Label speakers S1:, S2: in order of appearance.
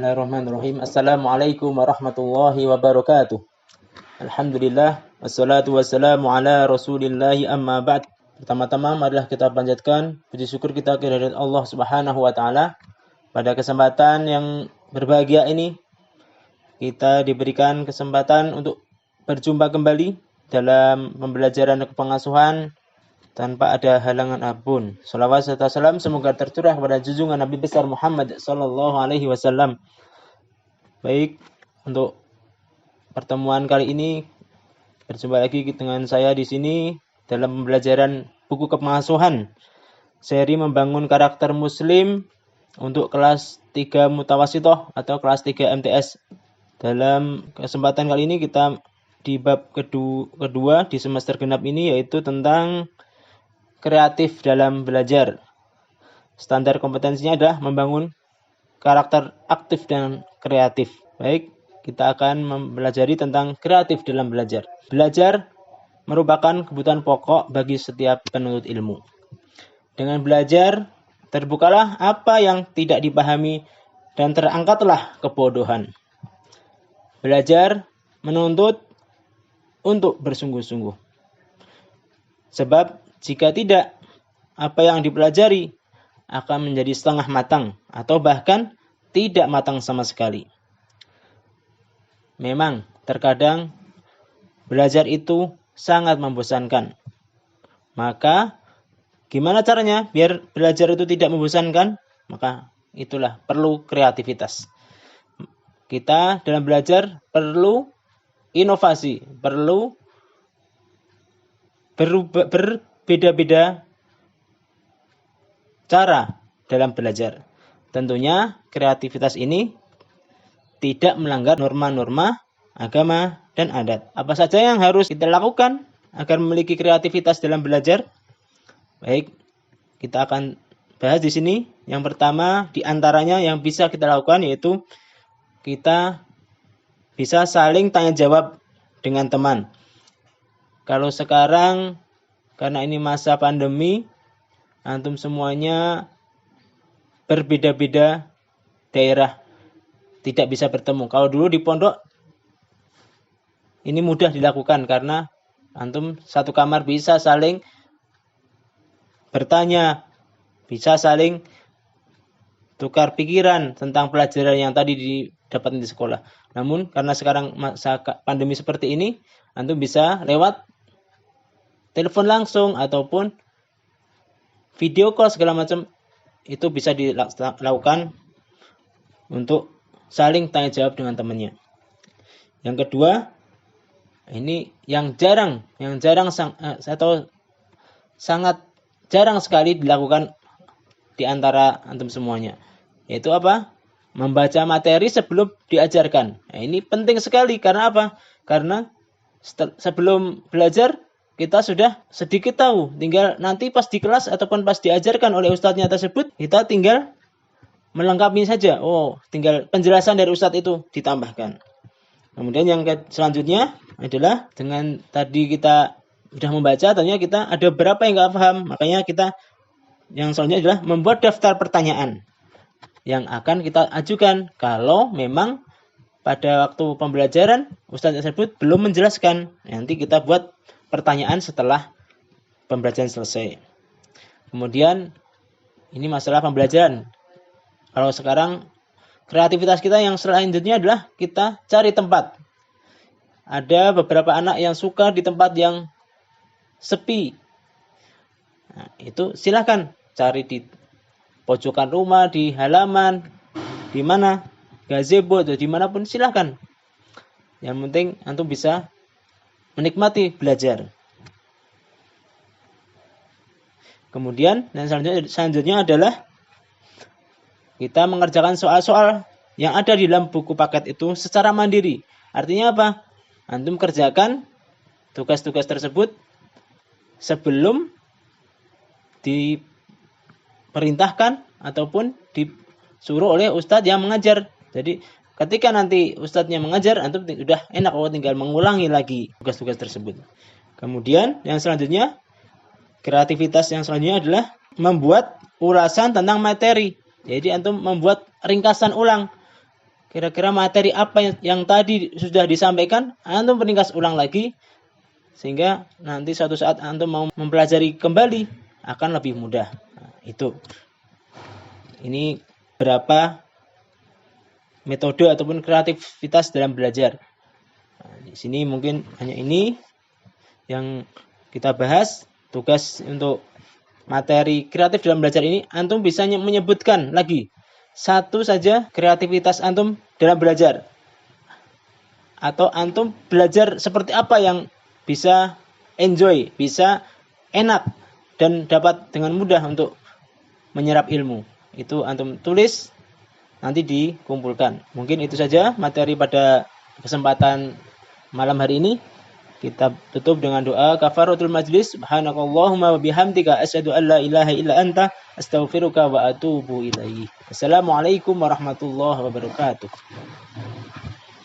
S1: Bismillahirrahmanirrahim. Assalamualaikum warahmatullahi wabarakatuh. Alhamdulillah, wassalatu wassalamu ala rasulillahi amma ba'd. Pertama-tama marilah kita panjatkan puji syukur kita kehadirat Allah Subhanahu wa taala. Pada kesempatan yang berbahagia ini kita diberikan kesempatan untuk berjumpa kembali dalam pembelajaran kepengasuhan tanpa ada halangan apapun. Salawat serta salam semoga tercurah kepada junjungan Nabi besar Muhammad sallallahu alaihi wasallam. Baik, untuk pertemuan kali ini berjumpa lagi dengan saya di sini dalam pembelajaran buku kepengasuhan seri membangun karakter muslim untuk kelas 3 mutawasithah atau kelas 3 MTS. Dalam kesempatan kali ini kita di bab kedua di semester genap ini, yaitu tentang kreatif dalam belajar. Standar kompetensinya adalah membangun karakter aktif dan kreatif. Baik, kita akan mempelajari tentang kreatif dalam belajar. Belajar merupakan kebutuhan pokok bagi setiap penuntut ilmu. Dengan belajar, terbukalah apa yang tidak dipahami dan terangkatlah kebodohan. Belajar menuntut untuk bersungguh-sungguh. Sebab jika tidak, apa yang dipelajari akan menjadi setengah matang atau bahkan tidak matang sama sekali. Memang terkadang belajar itu sangat membosankan. Maka gimana caranya biar belajar itu tidak membosankan? Maka itulah perlu kreativitas. Kita dalam belajar perlu inovasi, perlu berbeda-beda cara dalam belajar. Tentunya kreativitas ini tidak melanggar norma-norma agama dan adat. Apa saja yang harus kita lakukan agar memiliki kreativitas dalam belajar? Baik, kita akan bahas di sini. Yang pertama di antaranya yang bisa kita lakukan yaitu kita bisa saling tanya jawab dengan teman. Kalau sekarang karena ini masa pandemi, antum semuanya berbeda-beda daerah, tidak bisa bertemu. Kalau dulu di pondok ini mudah dilakukan karena antum satu kamar bisa saling bertanya, bisa saling tukar pikiran tentang pelajaran yang tadi didapat di sekolah. Namun karena sekarang masa pandemi seperti ini, antum bisa lewat telepon langsung ataupun video call segala macam, itu bisa dilakukan untuk saling tanya jawab dengan temannya. Yang kedua, ini yang jarang atau sangat jarang sekali dilakukan di antara antum semuanya, yaitu apa? Membaca materi sebelum diajarkan. Nah, ini penting sekali karena apa? Karena sebelum belajar kita sudah sedikit tahu, tinggal nanti pas di kelas ataupun pas diajarkan oleh ustadznya tersebut, kita tinggal melengkapi saja. Oh, tinggal penjelasan dari ustadz itu ditambahkan. Kemudian yang selanjutnya adalah dengan tadi kita sudah membaca, tentunya kita ada beberapa yang nggak paham, makanya kita yang selanjutnya adalah membuat daftar pertanyaan yang akan kita ajukan kalau memang pada waktu pembelajaran ustadz tersebut belum menjelaskan. Nanti kita buat pertanyaan setelah pembelajaran selesai. Kemudian ini masalah pembelajaran. Kalau sekarang kreativitas kita yang selanjutnya adalah kita cari tempat. Ada beberapa anak yang suka di tempat yang sepi. Nah, itu silakan cari di pojokan rumah, di halaman, di mana gazebo atau dimanapun silakan. Yang penting antum bisa menikmati belajar. Kemudian dan selanjutnya adalah kita mengerjakan soal-soal yang ada di dalam buku paket itu secara mandiri. Artinya apa? Antum kerjakan tugas-tugas tersebut sebelum diperintahkan ataupun disuruh oleh ustadz yang mengajar. Jadi ketika nanti ustadznya mengajar, antum sudah enak, tinggal mengulangi lagi tugas-tugas tersebut. Kemudian yang selanjutnya, kreativitas yang selanjutnya adalah membuat ulasan tentang materi. Jadi antum membuat ringkasan ulang. kira-kira materi apa yang tadi sudah disampaikan, antum ringkas ulang lagi, sehingga nanti suatu saat antum mau mempelajari kembali akan lebih mudah. Nah, itu. Ini berapa metode ataupun kreativitas dalam belajar. Nah, di sini mungkin hanya ini yang kita bahas. Tugas untuk materi kreatif dalam belajar ini, antum bisa menyebutkan lagi satu saja kreativitas antum dalam belajar. Atau antum belajar seperti apa yang bisa enjoy, bisa enak, dan dapat dengan mudah untuk menyerap ilmu. Itu antum tulis, nanti dikumpulkan. Mungkin itu saja materi pada kesempatan malam hari ini. Kita tutup dengan doa kafaratul majlis. Subhanakallahumma wa bihamdika asyhadu an la ilaha illa anta astaghfiruka wa atubu ilaik. Assalamualaikum warahmatullahi wabarakatuh.